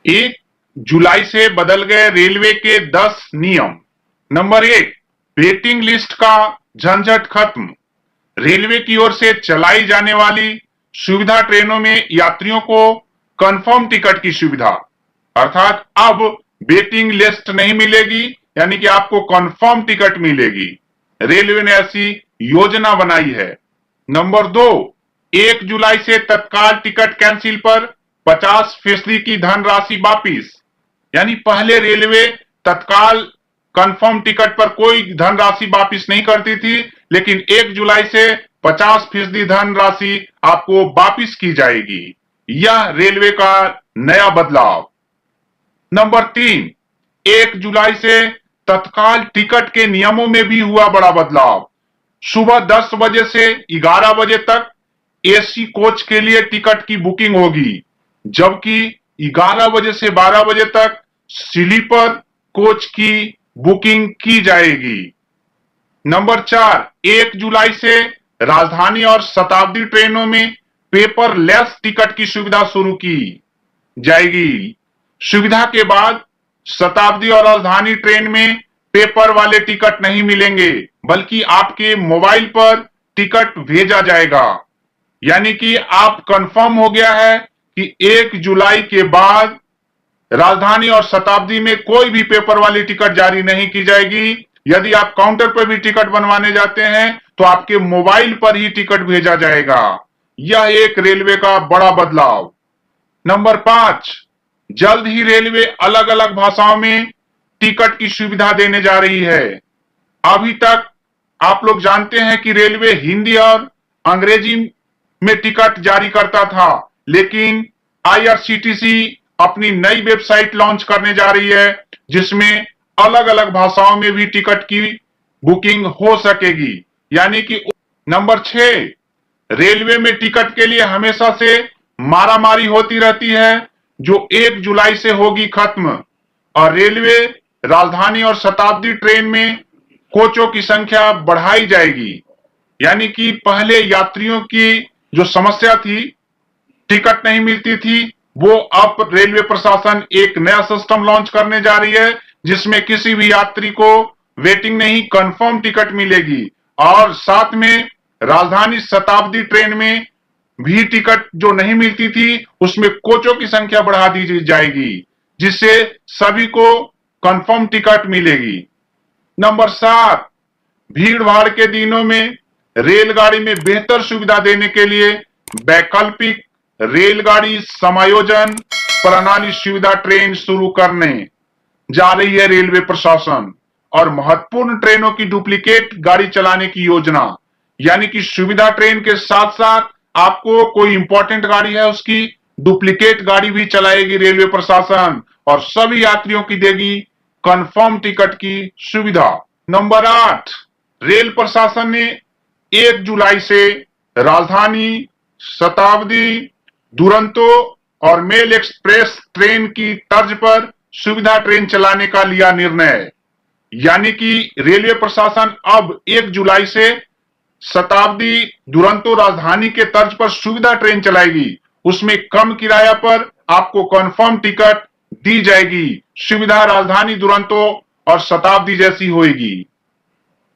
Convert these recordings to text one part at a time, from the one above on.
1 जुलाई से बदल गए रेलवे के 10 नियम। नंबर 1, वेटिंग लिस्ट का झंझट खत्म। रेलवे की ओर से चलाई जाने वाली सुविधा ट्रेनों में यात्रियों को कंफर्म टिकट की सुविधा, अर्थात अब वेटिंग लिस्ट नहीं मिलेगी, यानी कि आपको कंफर्म टिकट मिलेगी। रेलवे ने ऐसी योजना बनाई है। नंबर 2, 1 जुलाई से तत्काल टिकट कैंसिल पर 50% की धनराशि वापिस। यानी पहले रेलवे तत्काल कंफर्म टिकट पर कोई धनराशि वापिस नहीं करती थी, लेकिन 1 जुलाई से 50% धनराशि आपको वापिस की जाएगी। यह रेलवे का नया बदलाव। नंबर 3, 1 जुलाई से तत्काल टिकट के नियमों में भी हुआ बड़ा बदलाव। सुबह 10 बजे से 11 बजे तक एसी कोच के लिए टिकट की बुकिंग होगी, जबकि 11 बजे से 12 बजे तक स्लीपर कोच की बुकिंग की जाएगी। नंबर 4, 1 जुलाई से राजधानी और शताब्दी ट्रेनों में पेपरलेस टिकट की सुविधा शुरू की जाएगी। सुविधा के बाद शताब्दी और राजधानी ट्रेन में पेपर वाले टिकट नहीं मिलेंगे, बल्कि आपके मोबाइल पर टिकट भेजा जाएगा। यानी कि आप कंफर्म हो गया है कि 1 जुलाई के बाद राजधानी और शताब्दी में कोई भी पेपर वाली टिकट जारी नहीं की जाएगी। यदि आप काउंटर पर भी टिकट बनवाने जाते हैं तो आपके मोबाइल पर ही टिकट भेजा जाएगा। यह एक रेलवे का बड़ा बदलाव। नंबर 5, जल्द ही रेलवे अलग अलग भाषाओं में टिकट की सुविधा देने जा रही है। अभी तक आप लोग जानते हैं कि रेलवे हिंदी और अंग्रेजी में टिकट जारी करता था, लेकिन आईआरसीटीसी अपनी नई वेबसाइट लॉन्च करने जा रही है, जिसमें अलग अलग भाषाओं में भी टिकट की बुकिंग हो सकेगी। यानी कि नंबर 6, रेलवे में टिकट के लिए हमेशा से मारामारी होती रहती है, जो 1 जुलाई से होगी खत्म, और रेलवे राजधानी और शताब्दी ट्रेन में कोचों की संख्या बढ़ाई जाएगी। यानी कि पहले यात्रियों की जो समस्या थी, टिकट नहीं मिलती थी, वो अब रेलवे प्रशासन एक नया सिस्टम लॉन्च करने जा रही है, जिसमें किसी भी यात्री को वेटिंग नहीं, कंफर्म टिकट मिलेगी। और साथ में राजधानी शताब्दी ट्रेन में भी टिकट जो नहीं मिलती थी, उसमें कोचों की संख्या बढ़ा दी जाएगी, जिससे सभी को कंफर्म टिकट मिलेगी। नंबर 7, भीड़ भाड़ के दिनों में रेलगाड़ी में बेहतर सुविधा देने के लिए वैकल्पिक रेलगाड़ी समायोजन प्रणाली सुविधा ट्रेन शुरू करने जा रही है रेलवे प्रशासन, और महत्वपूर्ण ट्रेनों की डुप्लीकेट गाड़ी चलाने की योजना। यानी कि सुविधा ट्रेन के साथ साथ आपको कोई इंपॉर्टेंट गाड़ी है उसकी डुप्लीकेट गाड़ी भी चलाएगी रेलवे प्रशासन, और सभी यात्रियों की देगी कंफर्म टिकट की सुविधा। नंबर 8, रेल प्रशासन ने 1 जुलाई से राजधानी, शताब्दी, दुरंतो और मेल एक्सप्रेस ट्रेन की तर्ज पर सुविधा ट्रेन चलाने का लिया निर्णय। यानी कि रेलवे प्रशासन अब 1 जुलाई से शताब्दी, दुरंतो, राजधानी के तर्ज पर सुविधा ट्रेन चलाएगी। उसमें कम किराया पर आपको कंफर्म टिकट दी जाएगी। सुविधा राजधानी, दुरंतो और शताब्दी जैसी होगी।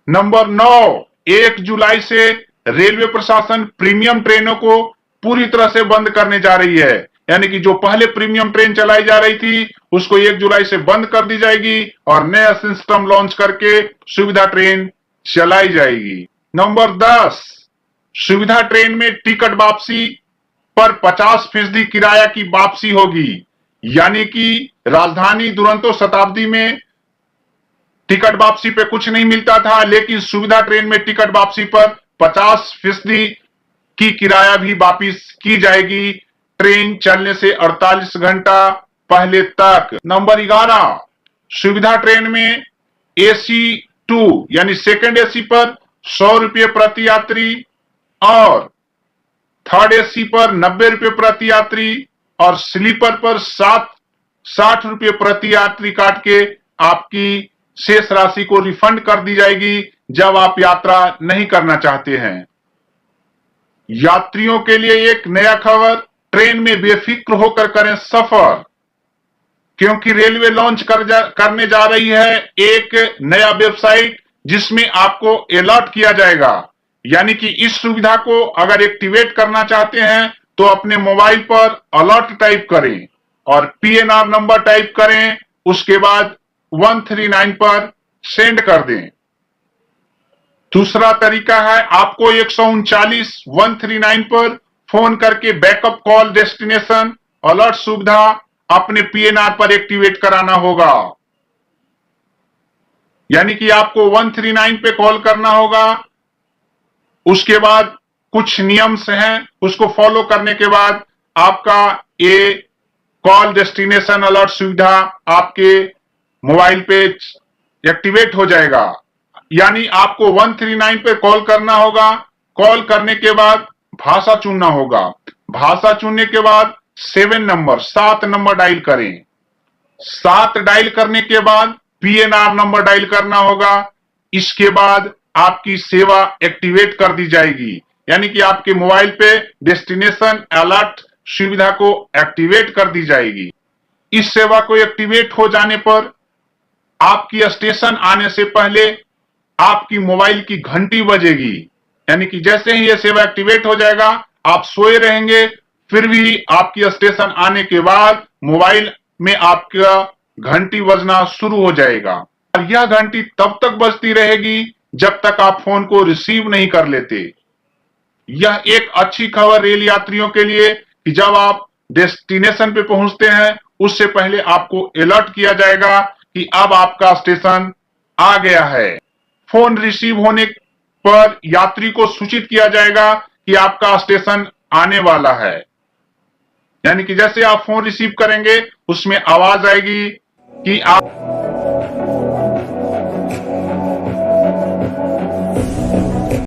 नंबर 9, 1 जुलाई से रेलवे प्रशासन प्रीमियम ट्रेनों को पूरी तरह से बंद करने जा रही है। यानी कि जो पहले प्रीमियम ट्रेन चलाई जा रही थी, उसको 1 जुलाई से बंद कर दी जाएगी और नया सिस्टम लॉन्च करके सुविधा ट्रेन चलाई जाएगी। नंबर 10, सुविधा ट्रेन में टिकट वापसी पर 50% किराया की वापसी होगी। यानी कि राजधानी, दुरंतो, शताब्दी में टिकट वापसी पे कुछ नहीं मिलता था, लेकिन सुविधा ट्रेन में टिकट वापसी पर 50% की किराया भी वापिस की जाएगी ट्रेन चलने से 48 घंटा पहले तक। नंबर 11, सुविधा ट्रेन में AC2 यानी सेकंड एसी पर 100 रुपये प्रति यात्री और थर्ड एसी पर 90 रुपये प्रति यात्री और स्लीपर पर 60 रुपये प्रति यात्री काट के आपकी शेष राशि को रिफंड कर दी जाएगी जब आप यात्रा नहीं करना चाहते हैं। यात्रियों के लिए एक नया खबर, ट्रेन में बेफिक्र होकर करें सफर। क्योंकि रेलवे लॉन्च करने जा रही है एक नया वेबसाइट जिसमें आपको अलर्ट किया जाएगा। यानी कि इस सुविधा को अगर एक्टिवेट करना चाहते हैं तो अपने मोबाइल पर अलर्ट टाइप करें और पीएनआर नंबर टाइप करें, उसके बाद 139 पर सेंड कर दें। दूसरा तरीका है आपको 139 139 पर फोन करके बैकअप कॉल डेस्टिनेशन अलर्ट सुविधा अपने पीएनआर पर एक्टिवेट कराना होगा। यानी कि आपको 139 पे कॉल करना होगा, उसके बाद कुछ नियम्स हैं, उसको फॉलो करने के बाद आपका ये कॉल डेस्टिनेशन अलर्ट सुविधा आपके मोबाइल पे एक्टिवेट हो जाएगा। यानी आपको 139 पे कॉल करना होगा, कॉल करने के बाद भाषा चुनना होगा, भाषा चुनने के बाद 7 नंबर डायल करें, 7 डायल करने के बाद पीएनआर नंबर डायल करना होगा। इसके बाद आपकी सेवा एक्टिवेट कर दी जाएगी। यानी कि आपके मोबाइल पे डेस्टिनेशन अलर्ट सुविधा को एक्टिवेट कर दी जाएगी। इस सेवा को एक्टिवेट हो जाने पर आपकी स्टेशन आने से पहले आपकी मोबाइल की घंटी बजेगी। यानी कि जैसे ही यह सेवा एक्टिवेट हो जाएगा, आप सोए रहेंगे, फिर भी आपकी स्टेशन आने के बाद मोबाइल में आपका घंटी बजना शुरू हो जाएगा और यह घंटी तब तक बजती रहेगी जब तक आप फोन को रिसीव नहीं कर लेते। यह एक अच्छी खबर रेल यात्रियों के लिए कि जब आप डेस्टिनेशन पे पहुंचते हैं उससे पहले आपको अलर्ट किया जाएगा कि अब आपका स्टेशन आ गया है। फोन रिसीव होने पर यात्री को सूचित किया जाएगा कि आपका स्टेशन आने वाला है। यानी कि जैसे आप फोन रिसीव करेंगे उसमें आवाज आएगी कि आप